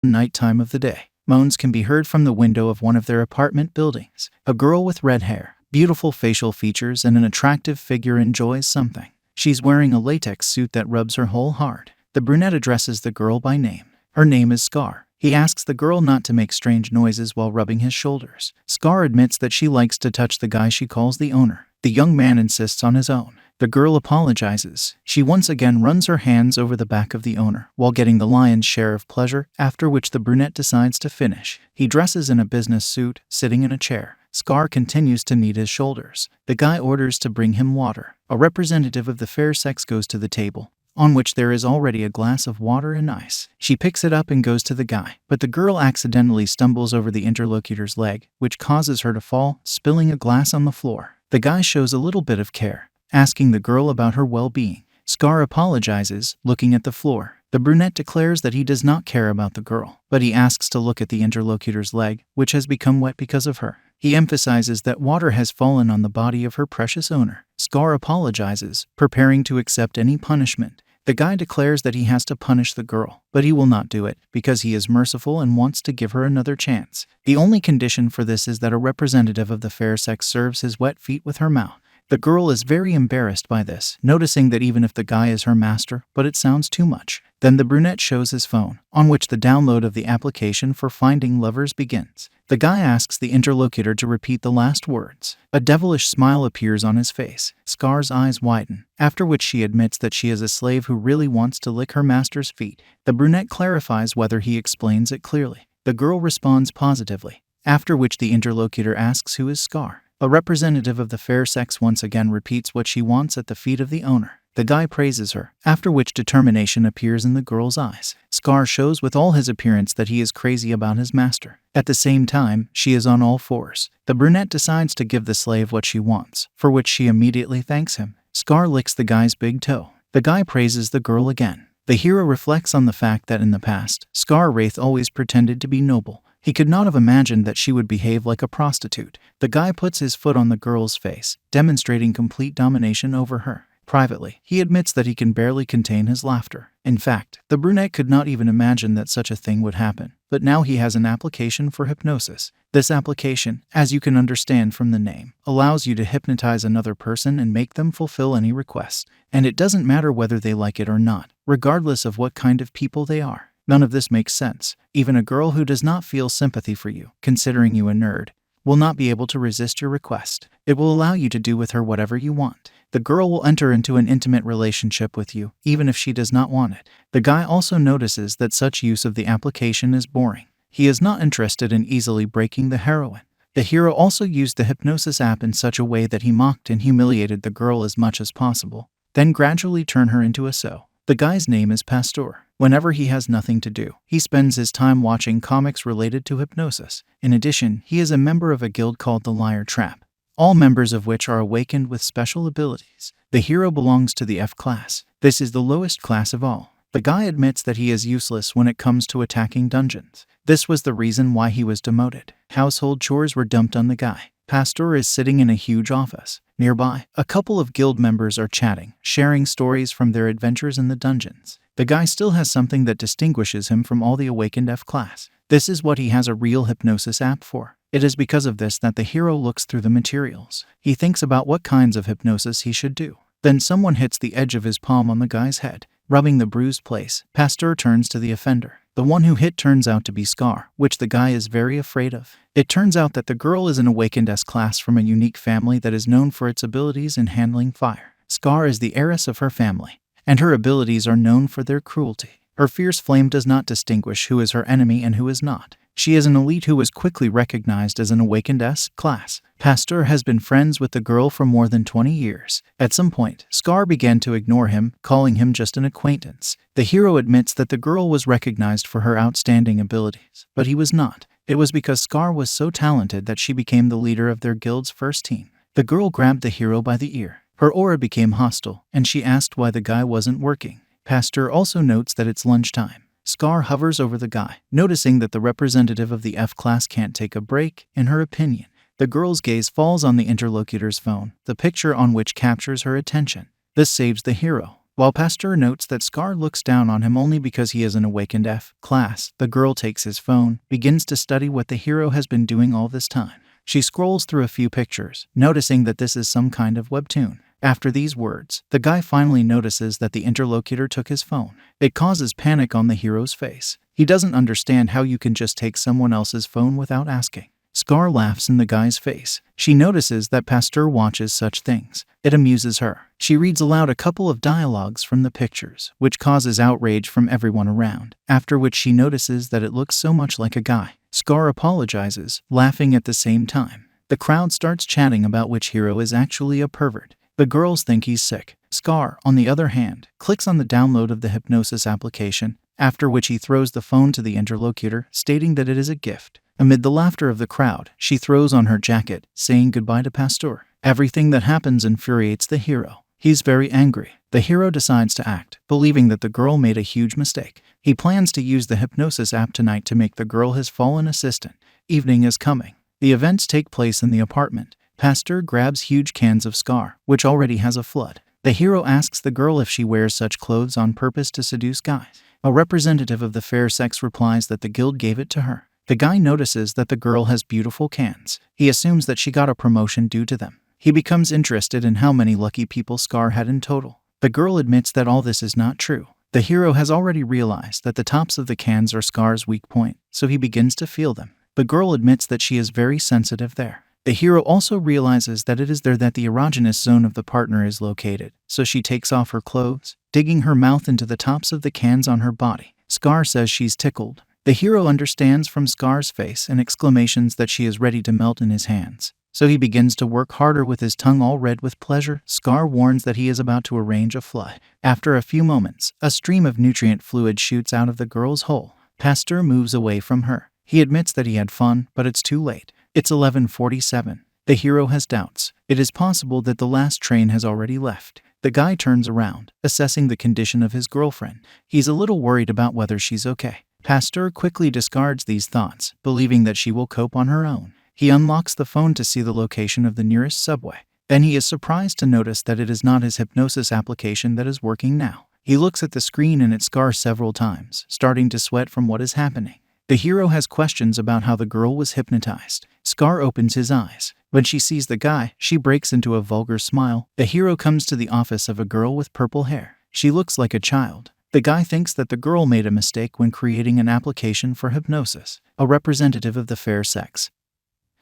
Night time of the day. Moans can be heard from the window of one of their apartment buildings. A girl with red hair, beautiful facial features, and an attractive figure enjoys something. She's wearing a latex suit that rubs her whole hard. The brunette addresses the girl by name. Her name is Scar. He asks the girl not to make strange noises while rubbing his shoulders. Scar admits that she likes to touch the guy she calls the owner. The young man insists on his own. The girl apologizes. She once again runs her hands over the back of the owner, while getting the lion's share of pleasure, after which the brunette decides to finish. He dresses in a business suit, sitting in a chair. Scar continues to knead his shoulders. The guy orders to bring him water. A representative of the fair sex goes to the table, on which there is already a glass of water and ice. She picks it up and goes to the guy, but the girl accidentally stumbles over the interlocutor's leg, which causes her to fall, spilling a glass on the floor. The guy shows a little bit of care, asking the girl about her well-being. Scar apologizes, looking at the floor. The brunette declares that he does not care about the girl, but he asks to look at the interlocutor's leg, which has become wet because of her. He emphasizes that water has fallen on the body of her precious owner. Scar apologizes, preparing to accept any punishment. The guy declares that he has to punish the girl, but he will not do it because he is merciful and wants to give her another chance. The only condition for this is that a representative of the fair sex serves his wet feet with her mouth. The girl is very embarrassed by this, noticing that even if the guy is her master, but it sounds too much. Then the brunette shows his phone, on which the download of the application for finding lovers begins. The guy asks the interlocutor to repeat the last words. A devilish smile appears on his face. Scar's eyes widen, after which she admits that she is a slave who really wants to lick her master's feet. The brunette clarifies whether he explains it clearly. The girl responds positively, after which the interlocutor asks who is Scar. A representative of the fair sex once again repeats what she wants at the feet of the owner. The guy praises her, after which determination appears in the girl's eyes. Scar shows with all his appearance that he is crazy about his master. At the same time, she is on all fours. The brunette decides to give the slave what she wants, for which she immediately thanks him. Scar licks the guy's big toe. The guy praises the girl again. The hero reflects on the fact that in the past, Scar Wraith always pretended to be noble. He could not have imagined that she would behave like a prostitute. The guy puts his foot on the girl's face, demonstrating complete domination over her. Privately, he admits that he can barely contain his laughter. In fact, the brunette could not even imagine that such a thing would happen. But now he has an application for hypnosis. This application, as you can understand from the name, allows you to hypnotize another person and make them fulfill any request. And it doesn't matter whether they like it or not, regardless of what kind of people they are. None of this makes sense. Even a girl who does not feel sympathy for you, considering you a nerd, will not be able to resist your request. It will allow you to do with her whatever you want. The girl will enter into an intimate relationship with you, even if she does not want it. The guy also notices that such use of the application is boring. He is not interested in easily breaking the heroine. The hero also used the hypnosis app in such a way that he mocked and humiliated the girl as much as possible, then gradually turned her into a so. The guy's name is Pastor. Whenever he has nothing to do, he spends his time watching comics related to hypnosis. In addition, he is a member of a guild called the Liar Trap, all members of which are awakened with special abilities. The hero belongs to the F class. This is the lowest class of all. The guy admits that he is useless when it comes to attacking dungeons. This was the reason why he was demoted. Household chores were dumped on the guy. Pastor is sitting in a huge office. Nearby, a couple of guild members are chatting, sharing stories from their adventures in the dungeons. The guy still has something that distinguishes him from all the awakened F class. This is what he has a real hypnosis app for. It is because of this that the hero looks through the materials. He thinks about what kinds of hypnosis he should do. Then someone hits the edge of his palm on the guy's head, rubbing the bruised place. Pastor turns to the offender. The one who hit turns out to be Scar, which the guy is very afraid of. It turns out that the girl is an awakened S-class from a unique family that is known for its abilities in handling fire. Scar is the heiress of her family, and her abilities are known for their cruelty. Her fierce flame does not distinguish who is her enemy and who is not. She is an elite who was quickly recognized as an awakened S-class. Pastor has been friends with the girl for more than 20 years. At some point, Scar began to ignore him, calling him just an acquaintance. The hero admits that the girl was recognized for her outstanding abilities, but he was not. It was because Scar was so talented that she became the leader of their guild's first team. The girl grabbed the hero by the ear. Her aura became hostile, and she asked why the guy wasn't working. Pastor also notes that it's lunchtime. Scar hovers over the guy, noticing that the representative of the F-class can't take a break, in her opinion. The girl's gaze falls on the interlocutor's phone, the picture on which captures her attention. This saves the hero. While Pasteur notes that Scar looks down on him only because he is an awakened F class, the girl takes his phone, begins to study what the hero has been doing all this time. She scrolls through a few pictures, noticing that this is some kind of webtoon. After these words, the guy finally notices that the interlocutor took his phone. It causes panic on the hero's face. He doesn't understand how you can just take someone else's phone without asking. Scar laughs in the guy's face. She notices that Pasteur watches such things. It amuses her. She reads aloud a couple of dialogues from the pictures, which causes outrage from everyone around, after which she notices that it looks so much like a guy. Scar apologizes, laughing at the same time. The crowd starts chatting about which hero is actually a pervert. The girls think he's sick. Scar, on the other hand, clicks on the download of the hypnosis application, after which he throws the phone to the interlocutor, stating that it is a gift. Amid the laughter of the crowd, she throws on her jacket, saying goodbye to Pasteur. Everything that happens infuriates the hero. He's very angry. The hero decides to act, believing that the girl made a huge mistake. He plans to use the hypnosis app tonight to make the girl his fallen assistant. Evening is coming. The events take place in the apartment. Pasteur grabs huge cans of Scar, which already has a flood. The hero asks the girl if she wears such clothes on purpose to seduce guys. A representative of the fair sex replies that the guild gave it to her. The guy notices that the girl has beautiful cans. He assumes that she got a promotion due to them. He becomes interested in how many lucky people Scar had in total. The girl admits that all this is not true. The hero has already realized that the tops of the cans are Scar's weak point, so he begins to feel them. The girl admits that she is very sensitive there. The hero also realizes that it is there that the erogenous zone of the partner is located, so she takes off her clothes, digging her mouth into the tops of the cans on her body. Scar says she's tickled. The hero understands from Scar's face and exclamations that she is ready to melt in his hands. So he begins to work harder with his tongue all red with pleasure. Scar warns that he is about to arrange a flood. After a few moments, a stream of nutrient fluid shoots out of the girl's hole. Pasteur moves away from her. He admits that he had fun, but it's too late. It's 11:47. The hero has doubts. It is possible that the last train has already left. The guy turns around, assessing the condition of his girlfriend. He's a little worried about whether she's okay. Pasteur quickly discards these thoughts, believing that she will cope on her own. He unlocks the phone to see the location of the nearest subway. Then he is surprised to notice that it is not his hypnosis application that is working now. He looks at the screen and at Scar several times, starting to sweat from what is happening. The hero has questions about how the girl was hypnotized. Scar opens his eyes. When she sees the guy, she breaks into a vulgar smile. The hero comes to the office of a girl with purple hair. She looks like a child. The guy thinks that the girl made a mistake when creating an application for hypnosis. A representative of the fair sex,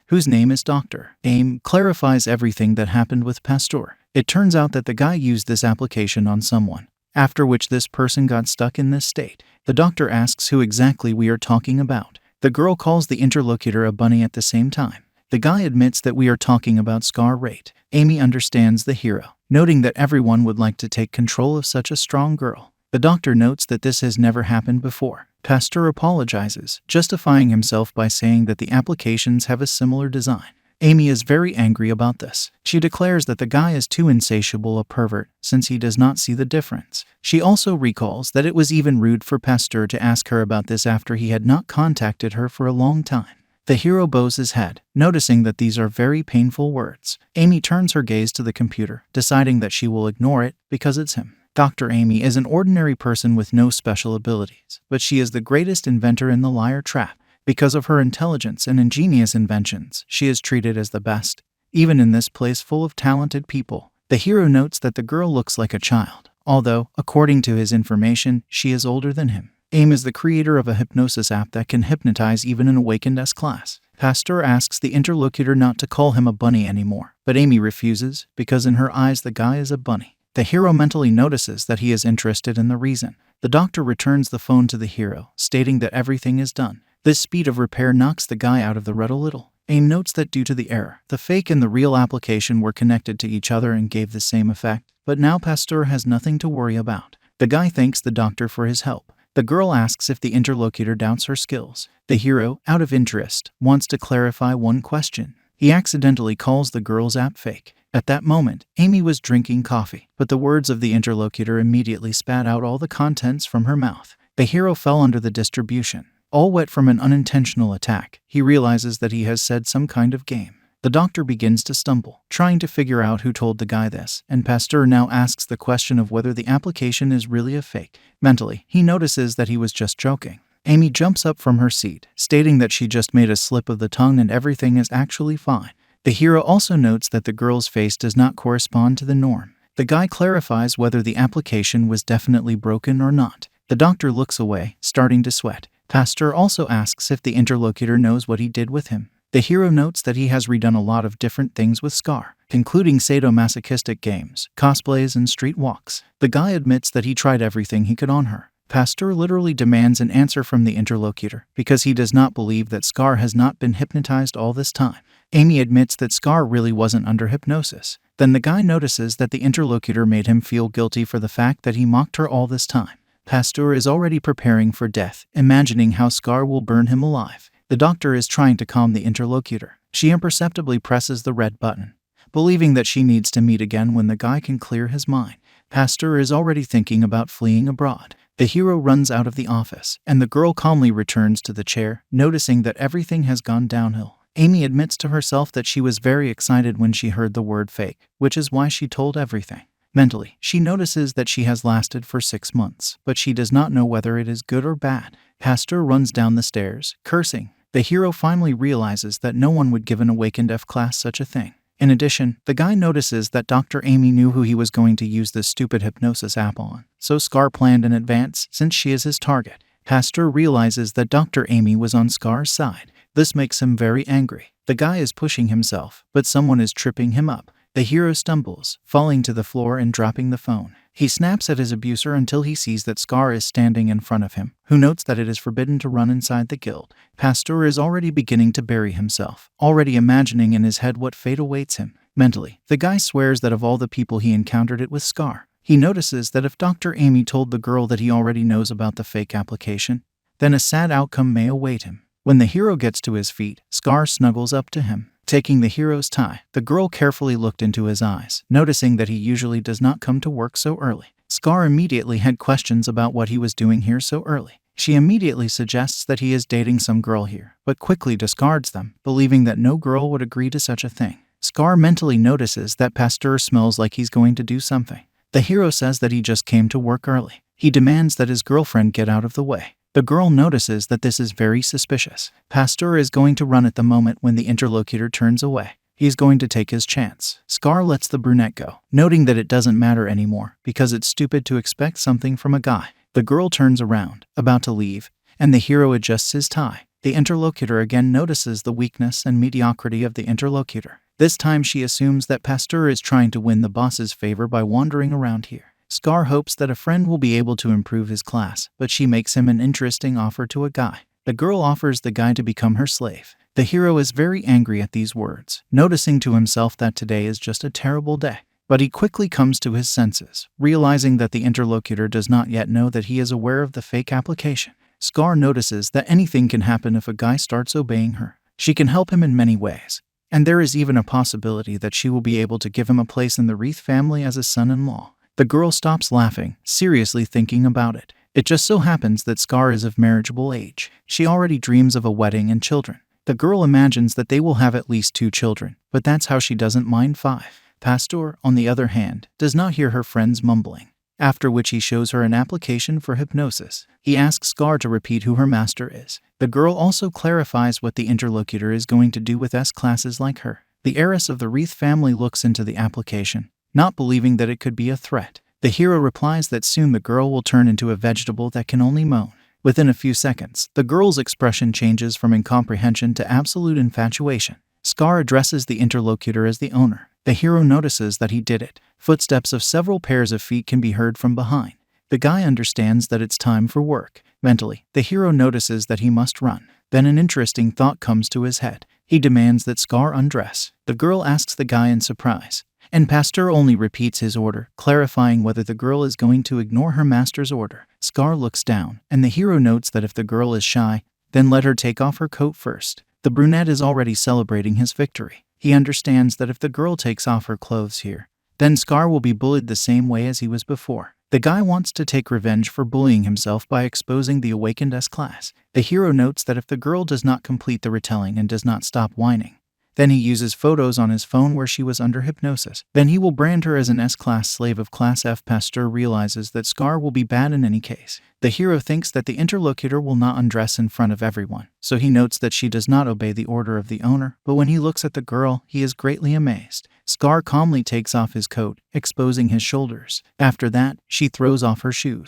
whose name is Dr. Aim, clarifies everything that happened with Pasteur. It turns out that the guy used this application on someone, after which this person got stuck in this state. The doctor asks who exactly we are talking about. The girl calls the interlocutor a bunny at the same time. The guy admits that we are talking about Scar Rate. Amy understands the hero, noting that everyone would like to take control of such a strong girl. The doctor notes that this has never happened before. Pasteur apologizes, justifying himself by saying that the applications have a similar design. Amy is very angry about this. She declares that the guy is too insatiable a pervert, since he does not see the difference. She also recalls that it was even rude for Pasteur to ask her about this after he had not contacted her for a long time. The hero bows his head, noticing that these are very painful words. Amy turns her gaze to the computer, deciding that she will ignore it because it's him. Dr. Amy is an ordinary person with no special abilities, but she is the greatest inventor in the liar trap. Because of her intelligence and ingenious inventions, she is treated as the best, even in this place full of talented people. The hero notes that the girl looks like a child, although, according to his information, she is older than him. Aim is the creator of a hypnosis app that can hypnotize even an awakened S-class. Pasteur asks the interlocutor not to call him a bunny anymore, but Amy refuses, because in her eyes the guy is a bunny. The hero mentally notices that he is interested in the reason. The doctor returns the phone to the hero, stating that everything is done. This speed of repair knocks the guy out of the red a little. Aim notes that due to the error, the fake and the real application were connected to each other and gave the same effect, but now Pasteur has nothing to worry about. The guy thanks the doctor for his help. The girl asks if the interlocutor doubts her skills. The hero, out of interest, wants to clarify one question. He accidentally calls the girl's app fake. At that moment, Amy was drinking coffee, but the words of the interlocutor immediately spat out all the contents from her mouth. The hero fell under the distribution. All wet from an unintentional attack, he realizes that he has said some kind of game. The doctor begins to stumble, trying to figure out who told the guy this, and Pasteur now asks the question of whether the application is really a fake. Mentally, he notices that he was just joking. Amy jumps up from her seat, stating that she just made a slip of the tongue and everything is actually fine. The hero also notes that the girl's face does not correspond to the norm. The guy clarifies whether the application was definitely broken or not. The doctor looks away, starting to sweat. Pasteur also asks if the interlocutor knows what he did with him. The hero notes that he has redone a lot of different things with Scar, including sadomasochistic games, cosplays, and street walks. The guy admits that he tried everything he could on her. Pasteur literally demands an answer from the interlocutor because he does not believe that Scar has not been hypnotized all this time. Amy admits that Scar really wasn't under hypnosis. Then the guy notices that the interlocutor made him feel guilty for the fact that he mocked her all this time. Pasteur is already preparing for death, imagining how Scar will burn him alive. The doctor is trying to calm the interlocutor. She imperceptibly presses the red button, believing that she needs to meet again when the guy can clear his mind. Pasteur is already thinking about fleeing abroad. The hero runs out of the office, and the girl calmly returns to the chair, noticing that everything has gone downhill. Amy admits to herself that she was very excited when she heard the word fake, which is why she told everything. Mentally, she notices that she has lasted for 6 months, but she does not know whether it is good or bad. Pasteur runs down the stairs, cursing. The hero finally realizes that no one would give an awakened F-class such a thing. In addition, the guy notices that Dr. Amy knew who he was going to use this stupid hypnosis app on, so Scar planned in advance since she is his target. Pasteur realizes that Dr. Amy was on Scar's side. This makes him very angry. The guy is pushing himself, but someone is tripping him up. The hero stumbles, falling to the floor and dropping the phone. He snaps at his abuser until he sees that Scar is standing in front of him, who notes that it is forbidden to run inside the guild. Pasteur is already beginning to bury himself, already imagining in his head what fate awaits him. Mentally, the guy swears that of all the people he encountered it with Scar. He notices that if Dr. Amy told the girl that he already knows about the fake application, then a sad outcome may await him. When the hero gets to his feet, Scar snuggles up to him. Taking the hero's tie, the girl carefully looked into his eyes, noticing that he usually does not come to work so early. Scar immediately had questions about what he was doing here so early. She immediately suggests that he is dating some girl here, but quickly discards them, believing that no girl would agree to such a thing. Scar mentally notices that Pasteur smells like he's going to do something. The hero says that he just came to work early. He demands that his girlfriend get out of the way. The girl notices that this is very suspicious. Pasteur is going to run at the moment when the interlocutor turns away. He is going to take his chance. Scar lets the brunette go, noting that it doesn't matter anymore because it's stupid to expect something from a guy. The girl turns around, about to leave, and the hero adjusts his tie. The interlocutor again notices the weakness and mediocrity of the interlocutor. This time she assumes that Pasteur is trying to win the boss's favor by wandering around here. Scar hopes that a friend will be able to improve his class, but she makes him an interesting offer to a guy. The girl offers the guy to become her slave. The hero is very angry at these words, noticing to himself that today is just a terrible day. But he quickly comes to his senses, realizing that the interlocutor does not yet know that he is aware of the fake application. Scar notices that anything can happen if a guy starts obeying her. She can help him in many ways, and there is even a possibility that she will be able to give him a place in the Wreath family as a son-in-law. The girl stops laughing, seriously thinking about it. It just so happens that Scar is of marriageable age. She already dreams of a wedding and children. The girl imagines that they will have at least 2 children, but that's how she doesn't mind 5. Pasteur, on the other hand, does not hear her friends mumbling, after which he shows her an application for hypnosis. He asks Scar to repeat who her master is. The girl also clarifies what the interlocutor is going to do with S-classes like her. The heiress of the Wreath family looks into the application, not believing that it could be a threat. The hero replies that soon the girl will turn into a vegetable that can only moan. Within a few seconds, the girl's expression changes from incomprehension to absolute infatuation. Scar addresses the interlocutor as the owner. The hero notices that he did it. Footsteps of several pairs of feet can be heard from behind. The guy understands that it's time for work. Mentally, the hero notices that he must run. Then an interesting thought comes to his head. He demands that Scar undress. The girl asks the guy in surprise, and Pasteur only repeats his order, clarifying whether the girl is going to ignore her master's order. Scar looks down, and the hero notes that if the girl is shy, then let her take off her coat first. The brunette is already celebrating his victory. He understands that if the girl takes off her clothes here, then Scar will be bullied the same way as he was before. The guy wants to take revenge for bullying himself by exposing the awakened S-class. The hero notes that if the girl does not complete the retelling and does not stop whining, Then he uses photos on his phone where she was under hypnosis. Then he will brand her as an S-class slave of Class F. Pasteur realizes that Scar will be bad in any case. The hero thinks that the interlocutor will not undress in front of everyone, so he notes that she does not obey the order of the owner, but when he looks at the girl, he is greatly amazed. Scar calmly takes off his coat, exposing his shoulders. After that, she throws off her shoes.